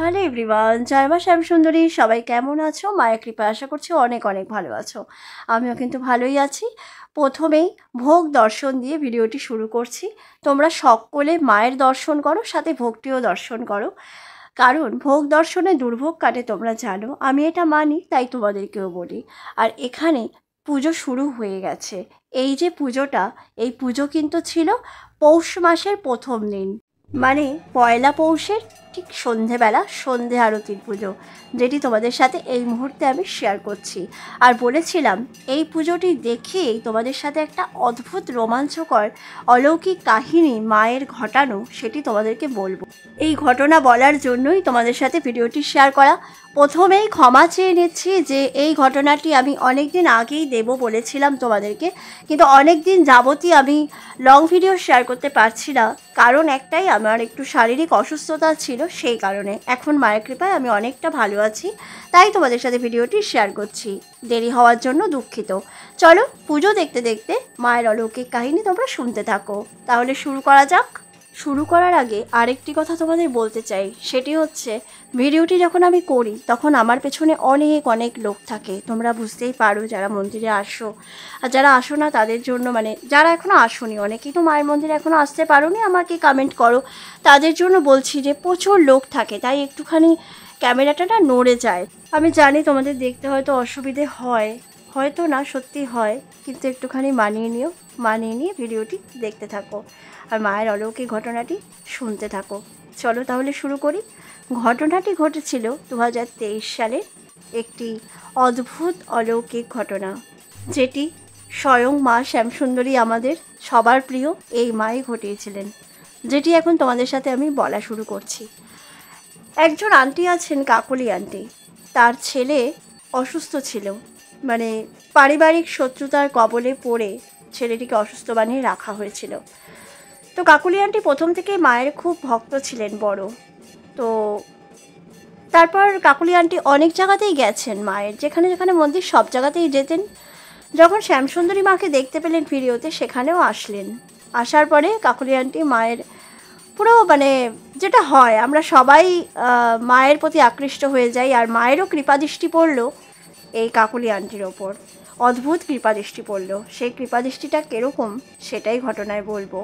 Hello everyone, জয় মা শ্যামসুন্দরী। সবাই কেমন আছো? মায়ের কৃপায় আশা করছি অনেক অনেক ভালো আছো। আমিও কিন্তু ভালোই আছি। প্রথমেই ভোগ দর্শন দিয়ে ভিডিওটি শুরু করছি। তোমরা সকলে মায়ের দর্শন করো, সাথে ভোগটিও দর্শন করো, কারণ ভোগ দর্শনে দুর্ভোগ কাটে তোমরা জানো। আমি এটা মানি, তাই তোমাদেরকেও বলি। আর এখানে পুজো শুরু হয়ে গেছে। এই যে পুজোটা, এই পুজো কিন্তু ছিল পৌষ মাসের প্রথম দিন, মানে পয়লা পৌষের ঠিক সন্ধেবেলা সন্ধে আরতির পুজো, যেটি তোমাদের সাথে এই মুহূর্তে আমি শেয়ার করছি। আর বলেছিলাম এই পুজোটি দেখেই তোমাদের সাথে একটা অদ্ভুত রোমাঞ্চকর অলৌকিক কাহিনী মায়ের ঘটানো সেটি তোমাদেরকে বলবো। এই ঘটনা বলার জন্যই তোমাদের সাথে ভিডিওটি শেয়ার করা। প্রথমেই ক্ষমা চেয়ে নিচ্ছি যে এই ঘটনাটি আমি অনেক দিন আগেই দেবো বলেছিলাম তোমাদেরকে, কিন্তু অনেক দিন যাবতই আমি লং ভিডিও শেয়ার করতে পারছি না, কারণ একটাই, আমার একটু শারীরিক অসুস্থতা ছিল, সেই কারণে। এখন মায়ের কৃপায় আমি অনেকটা ভালো আছি, তাই তোমাদের সাথে ভিডিওটি শেয়ার করছি। দেরি হওয়ার জন্য দুঃখিত। চলো পুজো দেখতে দেখতে মায়ের অলৌকিক কাহিনী তোমরা শুনতে থাকো। তাহলে শুরু করা যাক। শুরু করার আগে আরেকটি কথা তোমাদের বলতে চাই, সেটি হচ্ছে ভিডিওটি যখন আমি করি তখন আমার পেছনে অনেক অনেক লোক থাকে। তোমরা বুঝতেই পারো যারা মন্দিরে আসো, আর যারা আসো না তাদের জন্য, মানে যারা এখনও আসোনি, অনেকেই তো মায়ের মন্দিরে এখনও আসতে পারোনি, আমাকে কমেন্ট করো, তাদের জন্য বলছি যে প্রচুর লোক থাকে, তাই একটুখানি ক্যামেরাটা না নড়ে যায়। আমি জানি তোমাদের দেখতে হয়তো অসুবিধে হয়, হয়তো না, সত্যি হয়, কিন্তু একটুখানি মানিয়ে নিও। মানিয়ে নিয়ে ভিডিওটি দেখতে থাকো আর মায়ের অলৌকিক ঘটনাটি শুনতে থাকো। চলো তাহলে শুরু করি। ঘটনাটি ঘটেছিল 2023 সালের একটি অদ্ভুত অলৌকিক ঘটনা, যেটি স্বয়ং মা শ্যামসুন্দরী, আমাদের সবার প্রিয় এই মাই ঘটিয়েছিলেন, যেটি এখন তোমাদের সাথে আমি বলা শুরু করছি। একজন আন্টি আছেন, কাকলি আন্টি। তার ছেলে অসুস্থ ছিল, মানে পারিবারিক শত্রুতার কবলে পড়ে ছেলেটিকে অসুস্থ বানিয়ে রাখা হয়েছিল। তো কাকলি আন্টি প্রথম থেকেই মায়ের খুব ভক্ত ছিলেন, বড়। তো তারপর কাকলি আন্টি অনেক জায়গাতেই গেছেন মায়ের, যেখানে যেখানে মন্দির সব জায়গাতেই যেতেন। যখন শ্যামসুন্দরী মাকে দেখতে পেলেন ভিডিওতে, সেখানেও আসলেন। আসার পরে কাকলি আন্টি মায়ের পুরো, মানে যেটা হয়, আমরা সবাই মায়ের প্রতি আকৃষ্ট হয়ে যাই, আর মায়েরও কৃপাদৃষ্টি পড়লো এই কাকলি আন্টির ওপর। অদ্ভুত কৃপাদৃষ্টি পড়লো। সেই কৃপাদৃষ্টিটা কীরকম সেটাই ঘটনায় বলবো।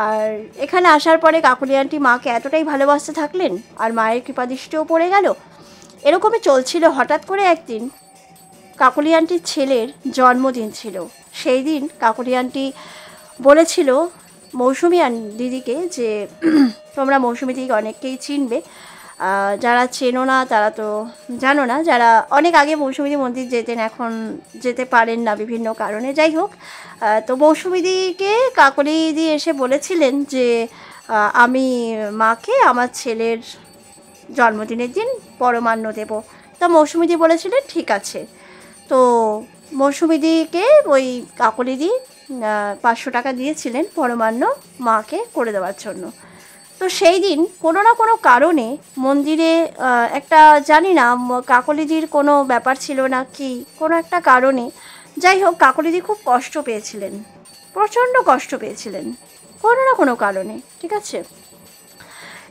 আর এখানে আসার পরে কাকলি আন্টি মাকে এতটাই ভালোবাসতে থাকলেন, আর মায়ের কৃপাদৃষ্টিও পড়ে গেল। এরকমই চলছিল। হঠাৎ করে একদিন কাকলি আন্টির ছেলের জন্মদিন ছিল। সেই দিন কাকলি আন্টি বলেছিল মৌসুমি দিদিকে যে তোমরা মৌসুমি দিদিকে অনেককেই চিনবে, যারা চেনো না তারা তো জানো না। যারা অনেক আগে মৌসুমিদি মন্দির যেতেন, এখন যেতে পারেন না বিভিন্ন কারণে, যাই হোক। তো মৌসুমিদিকে কাকলি দিদি এসে বলেছিলেন যে আমি মাকে আমার ছেলের জন্মদিনের দিন পরমান্ন দেব। তো মৌসুমিদি বলেছিলেন ঠিক আছে। তো মৌসুমিদিকে ওই কাকলিদি 500 টাকা দিয়েছিলেন পরমান্ন মাকে করে দেওয়ার জন্য। তো সেই দিন কোনো না কোনো কারণে মন্দিরে একটা, জানি না কাকলিদির কোনো ব্যাপার ছিল না কি, কোনো একটা কারণে, যাই হোক, কাকলিদি খুব কষ্ট পেয়েছিলেন, প্রচণ্ড কষ্ট পেয়েছিলেন কোনো না কোনো কারণে, ঠিক আছে।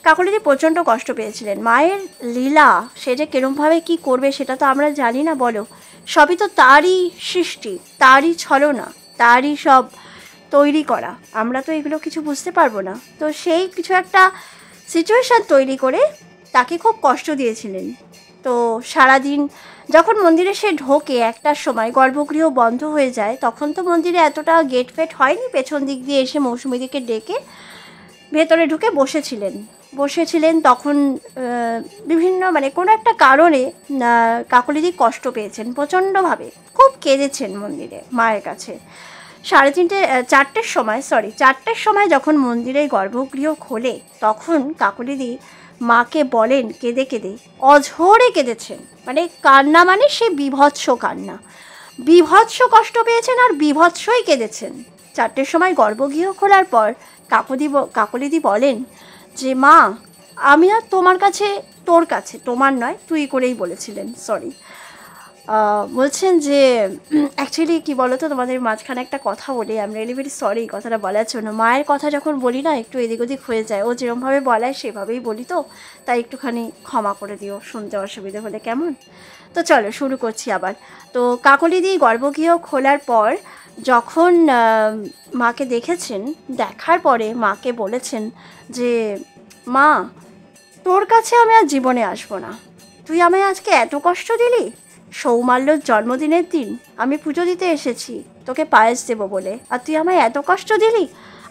কাকলিদি প্রচণ্ড কষ্ট পেয়েছিলেন। মায়ের লীলা, সে যে কিরমভাবে কী করবে সেটা তো আমরা জানি না, বলো। সবই তো তারই সৃষ্টি, তারই ছলনা, তারই সব তৈরি করা। আমরা তো এগুলো কিছু বুঝতে পারবো না। তো সেই কিছু একটা সিচুয়েশান তৈরি করে তাকে খুব কষ্ট দিয়েছিলেন। তো সারাদিন যখন মন্দিরে সে ঢোকে, একটার সময় গর্ভগৃহ বন্ধ হয়ে যায়, তখন তো মন্দিরে এতটা গেট ফেট হয়নি, পেছন দিক দিয়ে এসে মৌসুমিদিকে ডেকে ভেতরে ঢুকে বসেছিলেন। তখন বিভিন্ন, মানে কোনো একটা কারণে কাকলিদি কষ্ট পেয়েছেন প্রচণ্ডভাবে, খুব কেঁদেছেন মন্দিরে মায়ের কাছে। 4টের সময় যখন মন্দিরের গর্ভগৃহ খোলে, তখন কাকলিদি মাকে বলেন কেঁদে কেঁদে, অঝরে কেঁদেছেন, মানে কান্না, মানে সে বিভৎস কান্না, বিভৎস কষ্ট পেয়েছেন আর বিভৎসই কেঁদেছেন। 4টের সময় গর্ভগৃহ খোলার পর কাকলিদি বলেন যে মা, আমি আর তোমার কাছে, তোর কাছে, তোমার নয়, তুই করেই বলেছিলেন, সরি, বলছেন যে অ্যাকচুয়ালি কী বলো তো, তোমাদের মাঝখানে একটা কথা বলি, আমি রিয়েলি ভেরি সরি কথাটা বলার জন্য। মায়ের কথা যখন বলি না একটু এদিক ওদিক হয়ে যায়, ও যেরকমভাবে বলায় সেভাবেই বলি, তো তাই একটুখানি ক্ষমা করে দিও শুনতে অসুবিধে হলে, কেমন? তো চলো শুরু করছি আবার। তো কাকলিদি গর্ভগৃহ খোলার পর যখন মাকে দেখেছেন, দেখার পরে মাকে বলেছেন যে মা, তোর কাছে আমি আর জীবনে আসবো না। তুই আমায় আজকে এত কষ্ট দিলি। সৌমাল্যর জন্মদিনের দিন আমি পুজো দিতে এসেছি তোকে পায়েস দেবো বলে, আর তুই আমায় এত কষ্ট দিলি।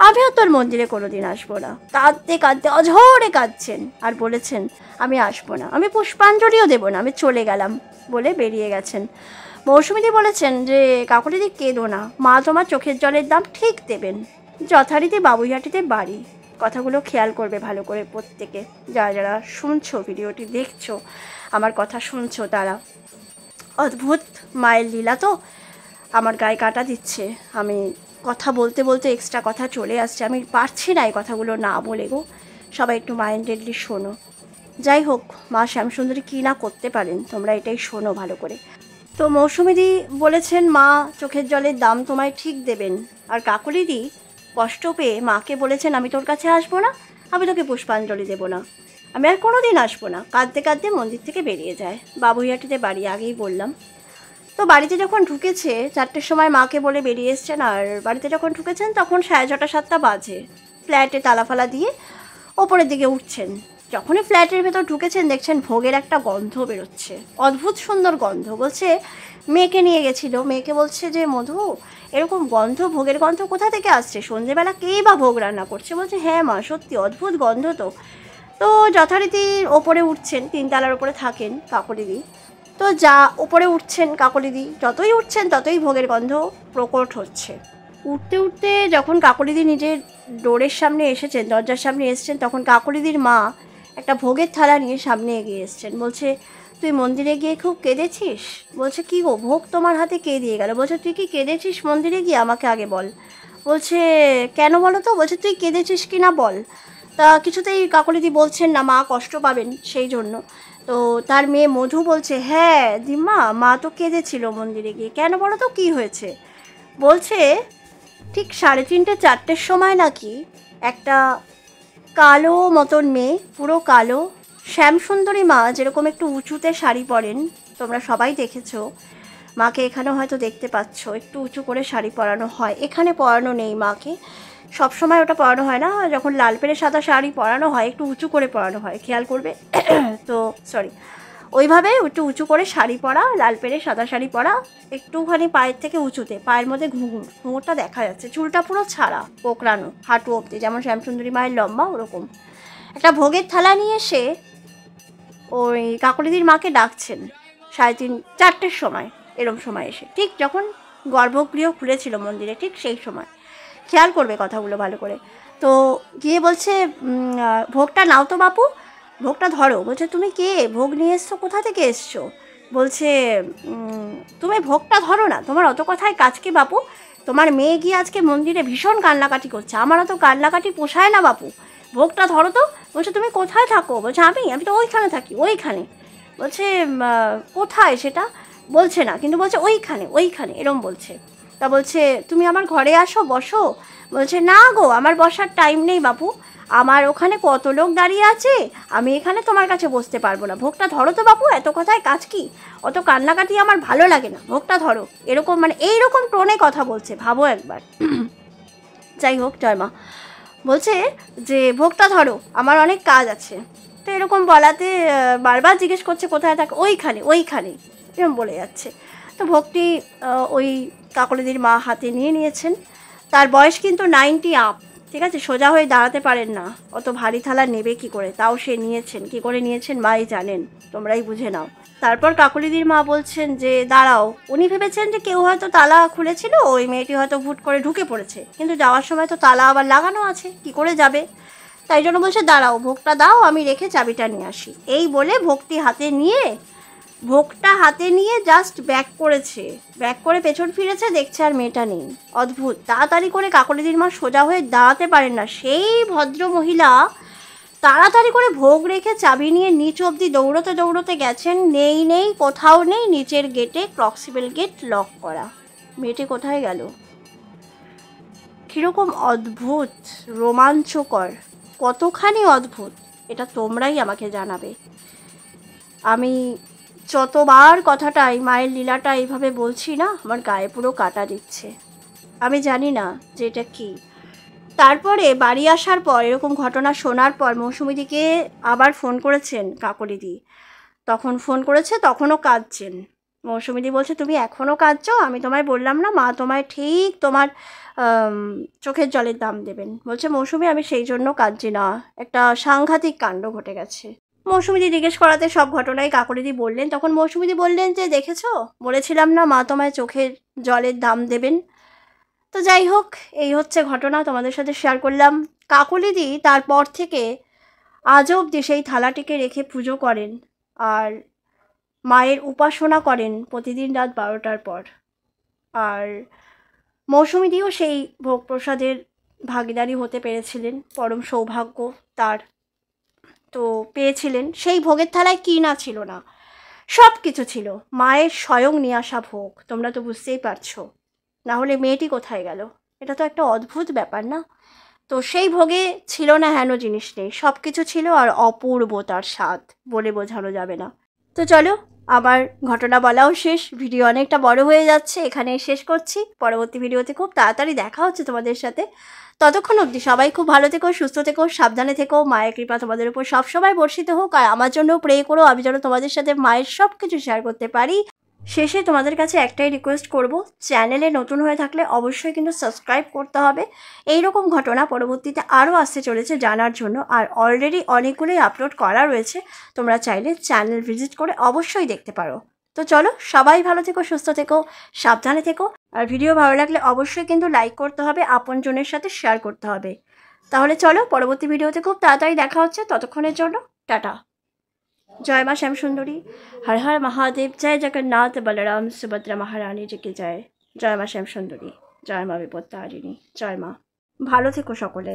আমিও তোর মন্দিরে কোনো দিন আসবো না। কাঁদতে কাঁদতে অঝরে কাঁদছেন আর বলেছেন আমি আসবো না, আমি পুষ্পাঞ্জলিও দেবো না, আমি চলে গেলাম বলে বেরিয়ে গেছেন। মৌসুমীদি বলেছেন যে কাকুলিদি কেঁদো না, মা তোমার চোখের জলের দাম ঠিক দেবেন। যথারীতি বাবুইহাটিতে বাড়ি। কথাগুলো খেয়াল করবে ভালো করে প্রত্যেকে, যারা যারা শুনছো ভিডিওটি দেখছো, আমার কথা শুনছো তারা। অদ্ভুত মায়ের লীলা তো, আমার গায়ে কাটা দিচ্ছে। আমি কথা বলতে বলতে এক্সট্রা কথা চলে আসছে, আমি পারছি না এই কথাগুলো না বলে গো। সবাই একটু মাইন্ডেডলি শোনো। যাই হোক, মা শ্যামসুন্দরী কী না করতে পারেন তোমরা এটাই শোনো ভালো করে। তো মৌসুমীদি বলেছেন মা চোখের জলের দাম তোমায় ঠিক দেবেন। আর কাকলিদি কষ্ট পেয়ে মাকে বলেছেন আমি তোর কাছে আসবো না, আমি তোকে পুষ্পাঞ্জলি দেবো না, আমি আর কোনো দিন আসবো না। কাঁদতে কাঁদতে মন্দির থেকে বেরিয়ে যায়। বাবুইহাটিতে বাড়ি, আগেই বললাম। তো বাড়িতে যখন ঢুকেছে 4টের সময় মাকে বলে বেরিয়ে এসছেন, আর বাড়িতে যখন ঢুকেছেন তখন 6:30-7টা বাজে। ফ্ল্যাটে তালাফালা দিয়ে ওপরের দিকে উঠছেন। যখনই ফ্ল্যাটের ভেতর ঢুকেছেন দেখছেন ভোগের একটা গন্ধ বেরোচ্ছে, অদ্ভুত সুন্দর গন্ধ। বলছে মেয়েকে নিয়ে গেছিলো, মেয়েকে বলছে যে মধু এরকম গন্ধ, ভোগের গন্ধ কোথা থেকে আসছে, সন্ধেবেলা কেই বা ভোগ রান্না করছে? বলছে হ্যাঁ মা সত্যি অদ্ভুত গন্ধ তো। তো যথারীতি ওপরে উঠছেন, 3তলার ওপরে থাকেন কাকলিদি। তো যা উপরে উঠছেন কাকলিদি, যতই উঠছেন ততই ভোগের গন্ধ প্রকট হচ্ছে। উঠতে উঠতে যখন কাকলিদি নিজের ডোরের সামনে এসেছেন, দরজার সামনে এসেছেন, তখন কাকলিদির মা একটা ভোগের থালা নিয়ে সামনে এগিয়ে এসছেন। বলছে তুই মন্দিরে গিয়ে খুব কেঁদেছিস? বলছে কী গো, ভোগ তোমার হাতে কে দিয়ে গেল? বলছে তুই কি কেঁদেছিস মন্দিরে গিয়ে, আমাকে আগে বল। বলছে কেন বলো তো? বলছে তুই কেঁদেছিস কি না বল। তা কিছুতেই কাকলিদি বলছেন না, মা কষ্ট পাবেন সেই জন্য। তো তার মেয়ে মধু বলছে হ্যাঁ দিম্মা, মা তো কেঁদেছিল মন্দিরে গিয়ে। কেন বলো তো কী হয়েছে? বলছে ঠিক 3:30-4টের সময় নাকি একটা কালো মতন মেয়ে, পুরো কালো, শ্যামসুন্দরী মা যেরকম একটু উঁচুতে শাড়ি পরেন, তোমরা সবাই দেখেছো, মাকে এখানেও হয়তো দেখতে পাচ্ছ, একটু উঁচু করে শাড়ি পরানো হয়। এখানে পরানো নেই মাকে, সবসময় ওটা পরানো হয় না, যখন লাল পেরে সাদা শাড়ি পরানো হয় একটু উঁচু করে পরানো হয়, খেয়াল করবে। তো সরি, ওইভাবে একটু উঁচু করে শাড়ি পরা, লাল পেরে সাদা শাড়ি পরা, একটুখানি পায়ের থেকে উঁচুতে, পায়ের মধ্যে ঘুঙুর, ঘুঙুরটা দেখা যাচ্ছে, চুলটা পুরো ছাড়া, কোকড়ানো হাঁটু অবধি, যেমন শ্যামসুন্দরী মায়ের লম্বা ওরকম। একটা ভোগের থালা নিয়ে এসে ওই কাকলিদির মাকে ডাকছেন 3:30-4টের সময়, এরম সময় এসে, ঠিক যখন গর্ভগৃহ খুলেছিল মন্দিরে, ঠিক সেই সময়। খেয়াল করবে কথাগুলো ভালো করে। তো গিয়ে বলছে ভোগটা নাও তো বাপু, ভোগটা ধরো। বলছে তুমি কে, ভোগ নিয়ে এসছো, কোথা থেকে এসছো? বলছে তুমি ভোগটা ধরো না, তোমার অত কথায় কাজ কি বাপু? তোমার মেয়ে গিয়ে আজকে মন্দিরে ভীষণ কান্নাকাটি করছে, আমার অত কান্নাকাটি পোষায় না বাপু, ভোগটা ধরো তো। বলছে তুমি কোথায় থাকো? বলছে আমি তো ওইখানে থাকি, ওইখানে। বলছে কোথায় সেটা? বলছে না, কিন্তু বলছে ওইখানে ওইখানে, এরম বলছে। তা বলছে তুমি আমার ঘরে আসো, বসো। বলছে না গো, আমার বসার টাইম নেই বাপু, আমার ওখানে কত লোক দাঁড়িয়ে আছে, আমি এখানে তোমার কাছে বসতে পারবো না, ভোগটা ধরো তো বাপু, এত কথায় কাজ কি, অত কান্নাকাটি আমার ভালো লাগে না, ভোগটা ধরো। এরকম মানে এইরকম টোনে কথা বলছে, ভাবো একবার। যাই হোক, জয় মা। বলছে যে ভোগটা ধরো, আমার অনেক কাজ আছে। তো এরকম বলাতে বারবার জিজ্ঞেস করছে কোথায় থাকে, ওইখানে ওইখানে, এরকম বলে যাচ্ছে। তো ভোগটি ওই কাকলিদির মা হাতে নিয়ে নিয়েছেন। তার বয়স কিন্তু 90 আপ, ঠিক আছে, সোজা হয়ে দাঁড়াতে পারেন না, অত ভারী থালা নেবে কি করে, তাও সে নিয়েছেন। কি করে নিয়েছেন মাই জানেন, তোমরাই বুঝে নাও। তারপর কাকলিদির মা বলছেন যে দাঁড়াও, উনি ভেবেছেন যে কেউ হয়তো তালা খুলেছিল, ওই মেয়েটি হয়তো হুট করে ঢুকে পড়েছে, কিন্তু যাওয়ার সময় তো তালা আবার লাগানো আছে, কি করে যাবে? তাই জন্য বলছে দাঁড়াও, ভোগটা দাও, আমি রেখে চাবিটা নিয়ে আসি। এই বলে ভোগটা হাতে নিয়ে জাস্ট ব্যাক করেছে, ব্যাক করে পেছন ফিরেছে, দেখছে আর মেয়েটা নেই। অদ্ভুত। তাড়াতাড়ি করে কাকলিদির মা সোজা হয়ে দাঁড়াতে পারেন না, সেই ভদ্র মহিলা তাড়াতাড়ি করে ভোগ রেখে চাবি নিয়ে নিচ অবধি দৌড়তে দৌড়তে গেছেন, নেই কোথাও নেই, নিচের গেটে ক্রক্সিবেল গেট লক করা। মেয়েটি কোথায় গেল? কীরকম অদ্ভুত, রোমাঞ্চকর, কতখানি অদ্ভুত, এটা তোমরাই আমাকে জানাবে। আমি যতবার কথাটাই মায়ের লীলাটা এইভাবে বলছি না, আমার গায়ে পুরো কাটা দিচ্ছে। আমি জানি না যে এটা কী। তারপরে বাড়ি আসার পর এরকম ঘটনা শোনার পর মৌসুমীদিকে আবার ফোন করেছেন কাকলিদি। তখন ফোন করেছে, তখনও কাঁদছেন। মৌসুমীদি বলছে, তুমি এখনও কাঁদছো? আমি তোমায় বললাম না মা তোমায় ঠিক তোমার চোখের জলের দাম দেবেন। বলছে, মৌসুমী আমি সেই জন্য কাঁদছি না, একটা সাংঘাতিক কাণ্ড ঘটে গেছে। মৌসুমীদি জিজ্ঞেস করাতে সব ঘটনাই কাকলিদি বললেন। তখন মৌসুমীদি বললেন যে, দেখেছো, বলেছিলাম না মা তোমায় চোখের জলের দাম দেবেন। তো যাই হোক, এই হচ্ছে ঘটনা, তোমাদের সাথে শেয়ার করলাম। কাকলিদি তারপর থেকে আজ অবধি সেই থালাটিকে রেখে পুজো করেন আর মায়ের উপাসনা করেন প্রতিদিন রাত 12টার পর। আর মৌসুমীদিও সেই ভোগ প্রসাদের ভাগিদারি হতে পেরেছিলেন, পরম সৌভাগ্য তার। তো পেয়েছিলেন, সেই ভোগের থালায় কী না ছিল না, সব কিছু ছিল, মায়ের স্বয়ং নিয়ে আসা ভোগ। তোমরা তো বুঝতেই পারছো, না হলে মেয়েটি কোথায় গেল? এটা তো একটা অদ্ভুত ব্যাপার না? তো সেই ভোগে ছিল না হেন জিনিস নেই, সব কিছু ছিল, আর অপূর্ব তার স্বাদ, বলে বোঝানো যাবে না। তো চলো, আমার ঘটনা বলাও শেষ, ভিডিও অনেকটা বড় হয়ে যাচ্ছে, এখানেই শেষ করছি। পরবর্তী ভিডিওতে খুব তাড়াতাড়ি দেখা হচ্ছে তোমাদের সাথে। ততক্ষণ অবধি সবাই খুব ভালো থেকো, সুস্থ থেকো, সাবধানে থেকো। মায়ের কৃপা তোমাদের উপর সবসময় বর্ষিত হোক। আর আমার জন্যও প্রে করো, আমি যেন তোমাদের সাথে মায়ের সব কিছু শেয়ার করতে পারি। শেষে তোমাদের কাছে একটাই রিকোয়েস্ট করব, চ্যানেলে নতুন হয়ে থাকলে অবশ্যই কিন্তু সাবস্ক্রাইব করতে হবে। এই রকম ঘটনা পরবর্তীতে আরও আসতে চলেছে জানার জন্য। আর অলরেডি অনেকগুলোই আপলোড করা রয়েছে, তোমরা চাইলে চ্যানেল ভিজিট করে অবশ্যই দেখতে পারো। তো চলো, সবাই ভালো থেকো, সুস্থ থেকো, সাবধানে থেকো। আর ভিডিও ভালো লাগলে অবশ্যই কিন্তু লাইক করতে হবে, আপনজনের সাথে শেয়ার করতে হবে। তাহলে চলো, পরবর্তী ভিডিওতে খুব তাড়াতাড়ি দেখা হচ্ছে। ততক্ষণের জন্য টাটা। जय माँ श्याम सुंदरी, हर हर महादेव, जय जगन्नाथ बलराम सुभद्रा महारानी जी की जय। जय माँ श्याम सुंदरी, जय माँ विपत्तारिणी, जय माँ। ভালো থেকো সকলে।